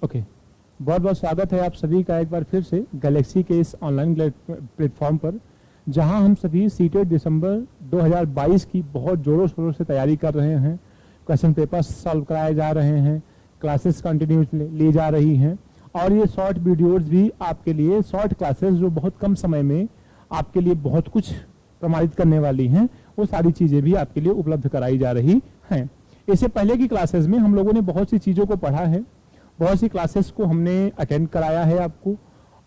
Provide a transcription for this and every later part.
Okay, बहुत बहुत स्वागत है आप सभी का एक बार फिर से गैलेक्सी के इस ऑनलाइन प्लेटफॉर्म पर, जहां हम सभी सीटेट दिसंबर 2022 की बहुत जोरों शोरों से तैयारी कर रहे हैं। क्वेश्चन पेपर सॉल्व कराए जा रहे हैं, क्लासेस कंटिन्यू ली जा रही हैं और ये शॉर्ट वीडियोज़ भी आपके लिए, शॉर्ट क्लासेस जो बहुत कम समय में आपके लिए बहुत कुछ प्रमाणित करने वाली हैं, वो सारी चीज़ें भी आपके लिए उपलब्ध कराई जा रही हैं। इससे पहले की क्लासेस में हम लोगों ने बहुत सी चीज़ों को पढ़ा है, बहुत सी क्लासेस को हमने अटेंड कराया है आपको,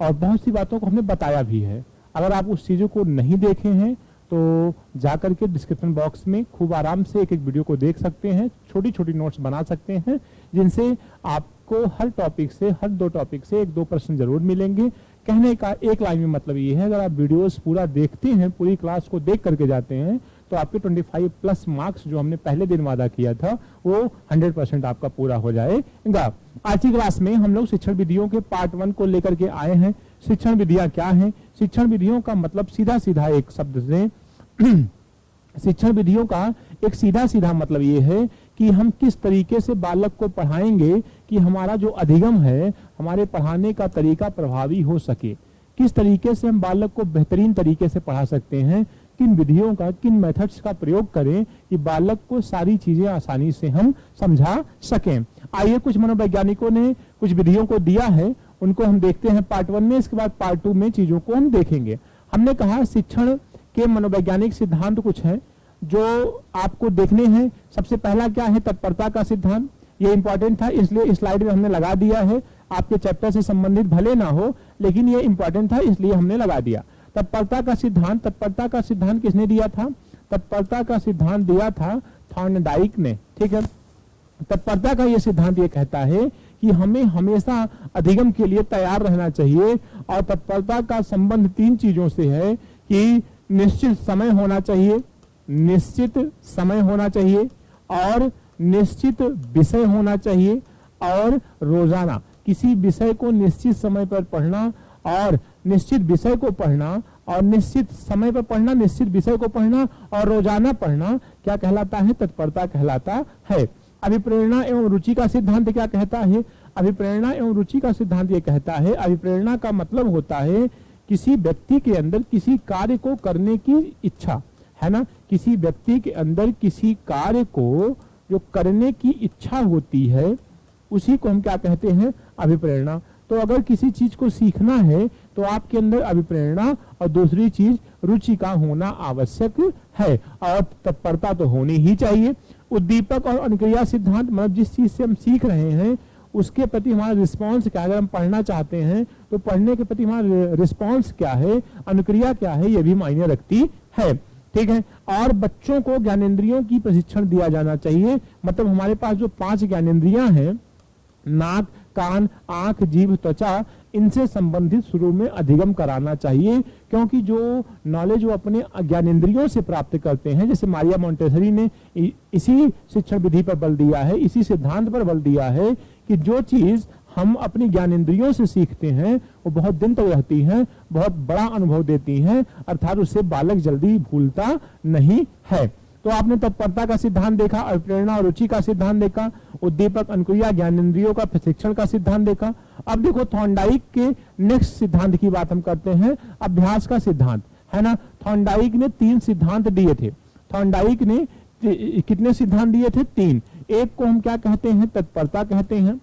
और बहुत सी बातों को हमने बताया भी है। अगर आप उस चीज़ों को नहीं देखे हैं तो जाकर के डिस्क्रिप्शन बॉक्स में खूब आराम से एक एक वीडियो को देख सकते हैं, छोटी छोटी नोट्स बना सकते हैं, जिनसे आपको हर टॉपिक से, हर 2 टॉपिक से 1-2 प्रश्न जरूर मिलेंगे। कहने का एक लाइन में मतलब ये है, अगर आप वीडियोस पूरा देखते हैं, पूरी क्लास को देख करके जाते हैं, तो आपके 25+ मार्क्स जो हमने पहले दिन वादा किया था वो 100% आपका पूरा हो जाएगा। आज की क्लास में हम लोग शिक्षण विधियों के पार्ट 1 को लेकर के आए हैं। शिक्षण विधियां क्या हैं? शिक्षण विधियों का मतलब सीधा सीधा एक शब्द से शिक्षण विधियों का एक सीधा सीधा मतलब ये है कि हम किस तरीके से बालक को पढ़ाएंगे कि हमारा जो अधिगम है, हमारे पढ़ाने का तरीका प्रभावी हो सके। किस तरीके से हम बालक को बेहतरीन तरीके से पढ़ा सकते हैं, किन विधियों का, किन मेथड्स का प्रयोग करें कि बालक को सारी चीजें आसानी से हम समझा सकें। आइए, कुछ मनोवैज्ञानिकों ने कुछ विधियों को दिया है, उनको हम देखते हैं पार्ट 1 में, इसके बाद पार्ट 2 में चीजों को हम देखेंगे। हमने कहा शिक्षण के मनोवैज्ञानिक सिद्धांत कुछ हैं जो आपको देखने हैं। सबसे पहला क्या है? तत्परता का सिद्धांत। ये इंपॉर्टेंट था, इसलिए स्लाइड में हमने लगा दिया है। आपके चैप्टर से संबंधित भले ना हो, लेकिन ये इंपॉर्टेंट था इसलिए हमने लगा दिया। तत्परता का सिद्धांत। तत्परता का सिद्धांत किसने दिया था? तत्परता का सिद्धांत दिया था थॉर्नडाइक ने। ठीक है, तत्परता का यह सिद्धांत ये कहता है कि हमें हमेशा अधिगम के लिए तैयार रहना चाहिए, और तत्परता का संबंध 3 चीजों से है कि निश्चित समय होना चाहिए, निश्चित समय होना चाहिए, और निश्चित विषय होना चाहिए, और रोजाना किसी विषय को निश्चित समय पर पढ़ना, और निश्चित विषय को पढ़ना, और निश्चित समय पर पढ़ना, निश्चित विषय को पढ़ना और रोजाना पढ़ना क्या कहलाता है? तत्परता कहलाता है। अभिप्रेरणा एवं रुचि का सिद्धांत क्या कहता है? अभिप्रेरणा एवं रुचि का सिद्धांत ये कहता है, अभिप्रेरणा का मतलब होता है किसी व्यक्ति के अंदर किसी कार्य को करने की इच्छा, है ना। किसी व्यक्ति के अंदर किसी कार्य को जो करने की इच्छा होती है, उसी को हम क्या कहते हैं? अभिप्रेरणा। तो अगर किसी चीज को सीखना है तो आपके अंदर अभिप्रेरणा और दूसरी चीज रुचि का होना आवश्यक है, और तत्परता तो होनी ही चाहिए। उद्दीपक और अनुक्रिया सिद्धांत, मतलब जिस चीज से हम सीख रहे हैं उसके प्रति हमारा रिस्पॉन्स क्या है। अगर हम पढ़ना चाहते हैं तो पढ़ने के प्रति हमारा रिस्पॉन्स क्या है, अनुक्रिया क्या है, ये भी मायने रखती है। ठीक है, और बच्चों को ज्ञानेंद्रियों की प्रशिक्षण दिया जाना चाहिए। मतलब हमारे पास जो 5 ज्ञानेंद्रियां हैं, नाक, कान, आंख, जीभ, त्वचा, इनसे संबंधित शुरू में अधिगम कराना चाहिए, क्योंकि जो नॉलेज वो अपने ज्ञानेंद्रियों से प्राप्त करते हैं, जैसे मारिया मोंटेसरी ने इसी शिक्षण विधि पर बल दिया है, इसी सिद्धांत पर बल दिया है कि जो चीज हम अपनी ज्ञानेंद्रियों से सीखते हैं वो बहुत दिन तक रहती हैं, बहुत बड़ा अनुभव देती हैं, अर्थात उससे बालक जल्दी भूलता नहीं है। तो आपने तत्परता का सिद्धांत देखा, अभिप्रेरणा और रुचि का सिद्धांत देखा, उद्दीपक, अनुक्रिया, ज्ञानेंद्रियों का प्रशिक्षण का सिद्धांत देखा। अब देखो थॉर्नडाइक के नेक्स्ट सिद्धांत की बात हम करते हैं, अभ्यास का सिद्धांत, है ना। थॉर्नडाइक ने 3 सिद्धांत दिए थे। थॉर्नडाइक ने कितने सिद्धांत दिए थे? 3। एक को हम क्या कहते हैं? तत्परता कहते हैं,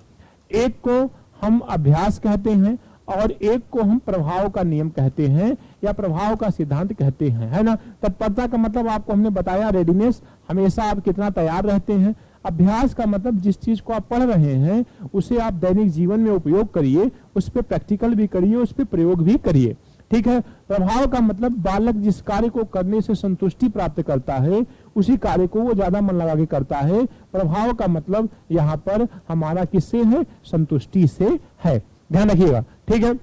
एक को हम अभ्यास कहते हैं, और एक को हम प्रभाव का नियम कहते हैं या प्रभाव का सिद्धांत कहते हैं, है ना। तत्परता का मतलब आपको हमने बताया, रेडीनेस, हमेशा आप कितना तैयार रहते हैं। अभ्यास का मतलब जिस चीज को आप पढ़ रहे हैं उसे आप दैनिक जीवन में उपयोग करिए, उस पर प्रैक्टिकल भी करिए, उस पर प्रयोग भी करिए। ठीक है। प्रभाव का मतलब बालक जिस कार्य को करने से संतुष्टि प्राप्त करता है उसी कार्य को वो ज्यादा मन लगा के करता है। प्रभाव का मतलब यहाँ पर हमारा किससे है? संतुष्टि से है, ध्यान रखिएगा। ठीक है।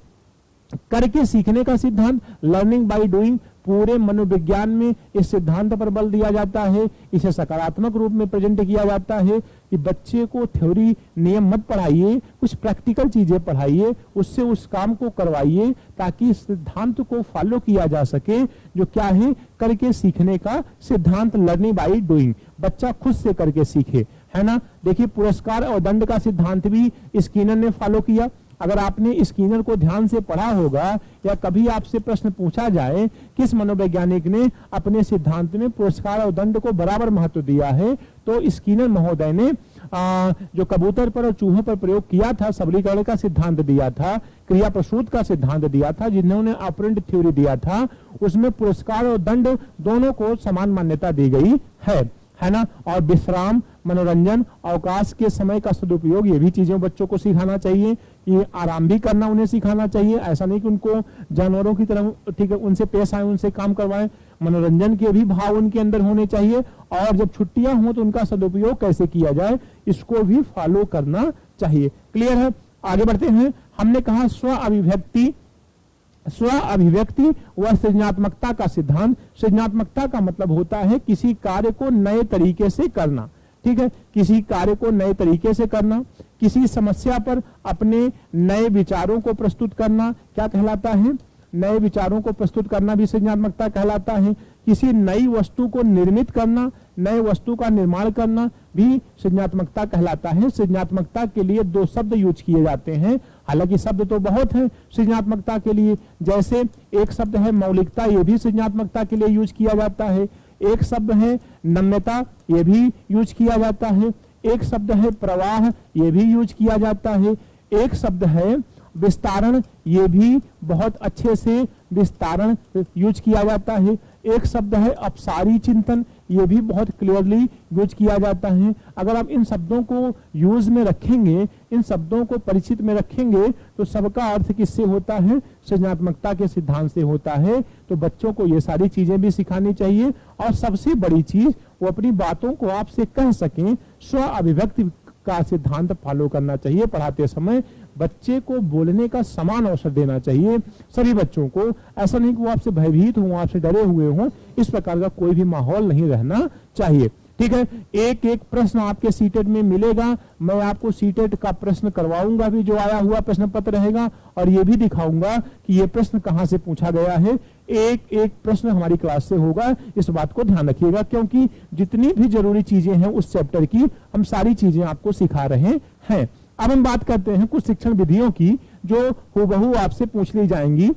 करके सीखने का सिद्धांत, लर्निंग बाय डूइंग, पूरे मनोविज्ञान में इस सिद्धांत पर बल दिया जाता है। इसे सकारात्मक रूप में प्रेजेंट किया जाता है कि बच्चे को थ्योरी नियम मत पढ़ाइए, कुछ प्रैक्टिकल चीजें पढ़ाइए, उससे उस काम को करवाइए ताकि इस सिद्धांत को फॉलो किया जा सके, जो क्या है? करके सीखने का सिद्धांत, लर्निंग बाय डूइंग। बच्चा खुद से करके सीखे, है ना। देखिए पुरस्कार और दंड का सिद्धांत भी स्किनर ने फॉलो किया। अगर आपने स्किनर को ध्यान से पढ़ा होगा या कभी आपसे प्रश्न पूछा जाए किस मनोवैज्ञानिक ने अपने सिद्धांत में पुरस्कार और दंड को बराबर महत्व दिया है, तो स्किनर महोदय ने जो कबूतर पर और चूहों पर प्रयोग किया था, सबलीकरण का सिद्धांत दिया था, क्रिया प्रसूत का सिद्धांत दिया था, जिन्होंने ऑपरेंट थ्योरी दिया था, उसमें पुरस्कार और दंड दोनों को समान मान्यता दी गई है ना। और विश्राम, मनोरंजन, अवकाश के समय का सदुपयोग, ये भी चीजें बच्चों को सिखाना चाहिए कि आराम भी करना उन्हें सिखाना चाहिए। ऐसा नहीं कि उनको जानवरों की तरह ठीक है उनसे पेश आए, उनसे काम करवाएं। मनोरंजन के भी भाव उनके अंदर होने चाहिए और जब छुट्टियां हों तो उनका सदुपयोग कैसे किया जाए इसको भी फॉलो करना चाहिए। क्लियर है, आगे बढ़ते हैं। हमने कहा स्व अभिव्यक्ति व सृजनात्मकता का सिद्धांत। सृजनात्मकता का मतलब होता है किसी कार्य को नए तरीके से करना, ठीक है, किसी कार्य को नए तरीके से करना, किसी समस्या पर अपने नए विचारों को प्रस्तुत करना क्या कहलाता है, नए विचारों को प्रस्तुत करना भी सृजनात्मकता कहलाता है। किसी नई वस्तु को निर्मित करना, नए वस्तु का निर्माण करना भी सृजनात्मकता कहलाता है। सृजनात्मकता के लिए दो शब्द यूज किए जाते हैं, हालांकि शब्द तो बहुत हैं सृजनात्मकता के लिए। जैसे एक शब्द है मौलिकता, ये भी सृजनात्मकता के लिए यूज किया जाता है। एक शब्द है नम्यता, ये भी यूज किया जाता है। एक शब्द है प्रवाह, ये भी यूज किया जाता है। एक शब्द है विस्तारण, ये भी बहुत अच्छे से विस्तारण यूज किया जाता है। एक शब्द है अपसारी चिंतन, ये भी बहुत क्लियरली यूज किया जाता है। अगर आप इन शब्दों को यूज में रखेंगे, इन शब्दों को परिचित में रखेंगे तो सबका अर्थ किससे होता है, सृजनात्मकता के सिद्धांत से होता है। तो बच्चों को ये सारी चीजें भी सिखानी चाहिए और सबसे बड़ी चीज वो अपनी बातों को आपसे कह सकें, स्व अभिव्यक्ति का सिद्धांत फॉलो करना चाहिए। पढ़ाते समय बच्चे को बोलने का समान अवसर देना चाहिए सभी बच्चों को। ऐसा नहीं कि वो आपसे भयभीत हों, आपसे डरे हुए हों, इस प्रकार का कोई भी माहौल नहीं रहना चाहिए, ठीक है। एक एक प्रश्न आपके सीटेट में मिलेगा, मैं आपको सीटेट का प्रश्न करवाऊंगा भी, जो आया हुआ प्रश्न पत्र रहेगा, और ये भी दिखाऊंगा कि ये प्रश्न कहां से पूछा गया है। एक एक प्रश्न हमारी क्लास से होगा, इस बात को ध्यान रखिएगा, क्योंकि जितनी भी जरूरी चीजें हैं उस चैप्टर की हम सारी चीजें आपको सिखा रहे हैं। अब हम बात करते हैं कुछ शिक्षण विधियों की जो हूबहू आपसे पूछ ली जाएंगी।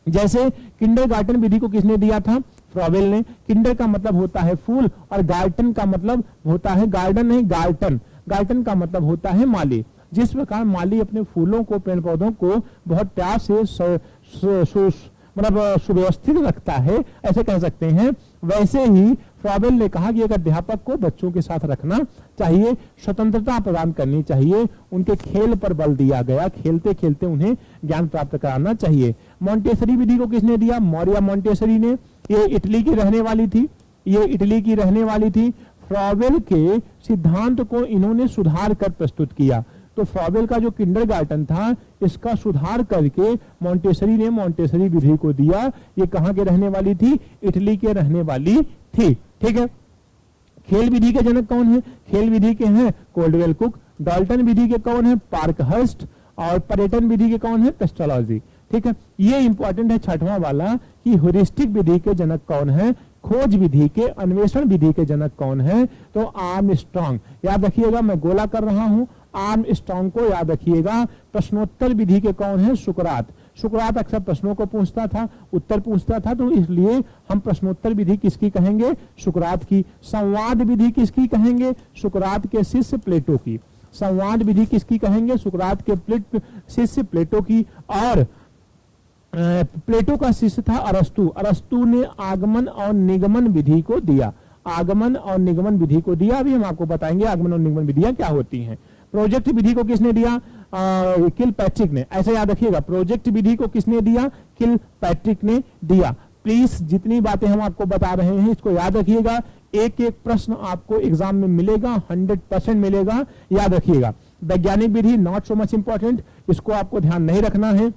जैसे किंडरगार्टन विधि को किसने दिया था, फ्रॉबेल ने। किंडर का मतलब होता है फूल और गार्टन का मतलब होता है, गार्डन नहीं गार्टन, गार्टन का मतलब होता है माली। जिस प्रकार माली अपने फूलों को, पेड़ पौधों को बहुत प्यार से मतलब सुव्यवस्थित रखता है, ऐसे कह सकते हैं, वैसे ही फ्रॉबेल ने कहा कि एक अध्यापक को बच्चों के साथ रखना चाहिए, स्वतंत्रता प्रदान करनी चाहिए, उनके खेल पर बल दिया गया, खेलते खेलते उन्हें ज्ञान प्राप्त कराना चाहिए। मॉन्टेसरी विधि को किसने दिया, मौर्य मॉन्टेसरी ने। ये इटली की रहने वाली थी, ये इटली की रहने वाली थी। फ्रॉबेल के सिद्धांत को इन्होंने सुधार कर प्रस्तुत किया। तो फ्रॉबेल का जो किंडरगार्टन था इसका सुधार करके मॉन्टेसरी ने मॉन्टेसरी विधि को दिया। ये कहां के रहने वाली थी, इटली के रहने वाली थी, ठीक है। खेल विधि के जनक कौन है, खेल विधि के हैं कोल्डवेल कुक। डाल्टन विधि के कौन है, पार्कहर्स्ट। और पर्यटन विधि के कौन है, पेस्टोलॉजी, ठीक है। ये इंपॉर्टेंट है छठवां वाला कि ह्यूरिस्टिक विधि के जनक कौन है, खोज विधि के, अन्वेषण विधि के जनक कौन है, तो आर्मस्ट्रांग। याद रखिएगा, मैं गोला कर रहा हूं, आर्मस्ट्रांग को याद रखिएगा। प्रश्नोत्तर विधि के कौन है, सुकरात। सुकरात अक्सर प्रश्नों को पूछता था, उत्तर पूछता था, तो इसलिए हम प्रश्नोत्तर विधि किसकी कहेंगे, सुकरात की। संवाद विधि किसकी कहेंगे, सुकरात के शिष्य प्लेटो की। संवाद विधि किसकी कहेंगे, सुकरात के शिष्य प्लेटो की। और प्लेटो का शिष्य था अरस्तु। अरस्तु ने आगमन और निगमन विधि को दिया, आगमन और निगमन विधि को दिया। अभी हम आपको बताएंगे आगमन और निगमन विधियां क्या होती हैं। प्रोजेक्ट विधि को किसने दिया, किलपैट्रिक ने। ऐसे याद रखिएगा, प्रोजेक्ट विधि को किसने दिया, किलपैट्रिक ने दिया। प्लीज जितनी बातें हम आपको बता रहे हैं इसको याद रखिएगा, एक एक प्रश्न आपको एग्जाम में मिलेगा, 100% मिलेगा, याद रखिएगा। वैज्ञानिक विधि नॉट सो मच इंपॉर्टेंट, इसको आपको ध्यान नहीं रखना है।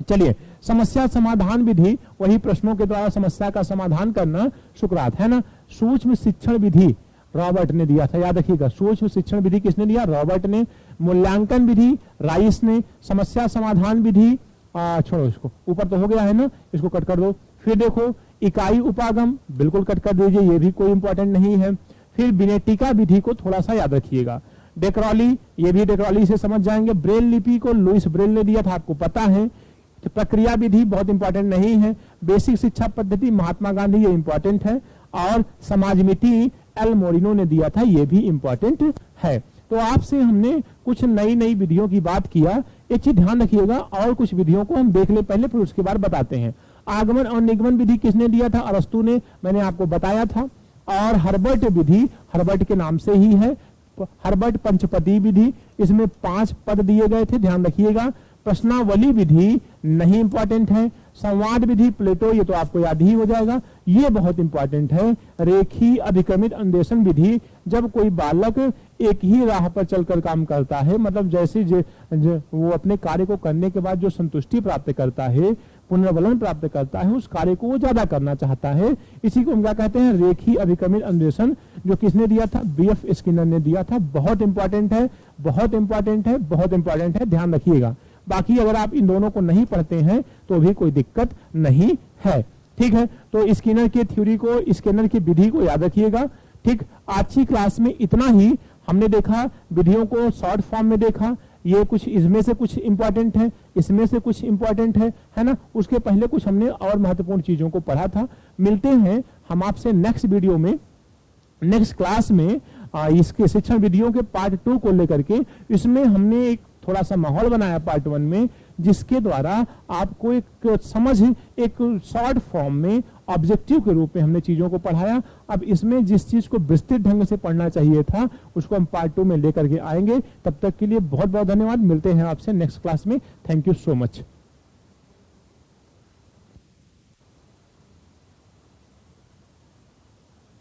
चलिए, समस्या समाधान विधि, वही प्रश्नों के द्वारा समस्या का समाधान करना, सुकरात है ना। सूक्ष्म शिक्षण विधि रॉबर्ट ने दिया था, याद रखिएगा। सूक्ष्म शिक्षण विधि किसने दिया, रॉबर्ट ने। मूल्यांकन विधि राइस ने। समस्या समाधान विधि छोड़ो, इसको ऊपर तो हो गया है ना, इसको कट कर दो। फिर देखो, इकाई उपागम बिल्कुल कट कर दीजिए, ये भी कोई इंपॉर्टेंट नहीं है। फिर विनेटिका विधि को थोड़ा सा याद रखिएगा। डेक्रॉली, ये भी डेक्रॉली से समझ जाएंगे। ब्रेल लिपि को लुइस ब्रेल ने दिया था, आपको पता है। प्रक्रिया विधि बहुत इंपॉर्टेंट नहीं है। बेसिक शिक्षा पद्धति महात्मा गांधी, ये इंपॉर्टेंट है। और समाजमिति एल मोरिनो ने दिया था, ये भी इंपॉर्टेंट है। तो आपसे हमने कुछ नई नई विधियों की बात किया, एक चीज ध्यान रखिएगा, और कुछ विधियों को हम देख ले पहले, फिर उसके बाद बताते हैं। आगमन और निगमन विधि किसने दिया था? अरस्तु ने, मैंने आपको बताया था। और हर्बर्ट विधि, हर्बर्ट के नाम से ही है, हर्बर्ट पंचपदी विधि, इसमें 5 पद दिए गए थे, ध्यान रखिएगा। प्रश्नावली विधि नहीं इंपॉर्टेंट है। संवाद विधि प्लेटो, ये तो आपको याद ही हो जाएगा, ये बहुत इंपॉर्टेंट है। रेखी अभिक्रमित अन्वेषण विधि, जब कोई बालक एक ही राह पर चलकर काम करता है, मतलब जैसे वो अपने कार्य को करने के बाद जो संतुष्टि प्राप्त करता है, पुनर्बलन प्राप्त करता है, उस कार्य को वो ज्यादा करना चाहता है, इसी को हम क्या कहते हैं? रेखी अभिक्रमित अन्वेषण। जो किसने दिया था? बीएफ स्किनर ने दिया था। बहुत इंपॉर्टेंट है, बहुत इंपॉर्टेंट है, बहुत इंपॉर्टेंट है, ध्यान रखिएगा। बाकी अगर आप इन दोनों को नहीं पढ़ते हैं तो भी कोई दिक्कत नहीं है, ठीक है। तो स्किनर की थ्योरी को, स्किनर की विधि को याद रखिएगा, ठीक। आज की क्लास में इतना ही हमने देखा, विधियों को शॉर्ट फॉर्म में देखा। ये कुछ इसमें से कुछ इंपॉर्टेंट है, इसमें से कुछ इंपॉर्टेंट है ना। उसके पहले कुछ हमने और महत्वपूर्ण चीजों को पढ़ा था। मिलते हैं हम आपसे नेक्स्ट वीडियो में, नेक्स्ट क्लास में, इसके शिक्षण विधियों के पार्ट 2 को लेकर के। इसमें हमने एक थोड़ा सा माहौल बनाया पार्ट 1 में, जिसके द्वारा आपको एक समझ, एक शॉर्ट फॉर्म में ऑब्जेक्टिव के रूप में हमने चीजों को पढ़ाया। अब इसमें जिस चीज को विस्तृत ढंग से पढ़ना चाहिए था, उसको हम पार्ट 2 में लेकर के आएंगे। तब तक के लिए बहुत बहुत धन्यवाद। मिलते हैं आपसे नेक्स्ट क्लास में। Thank you so much.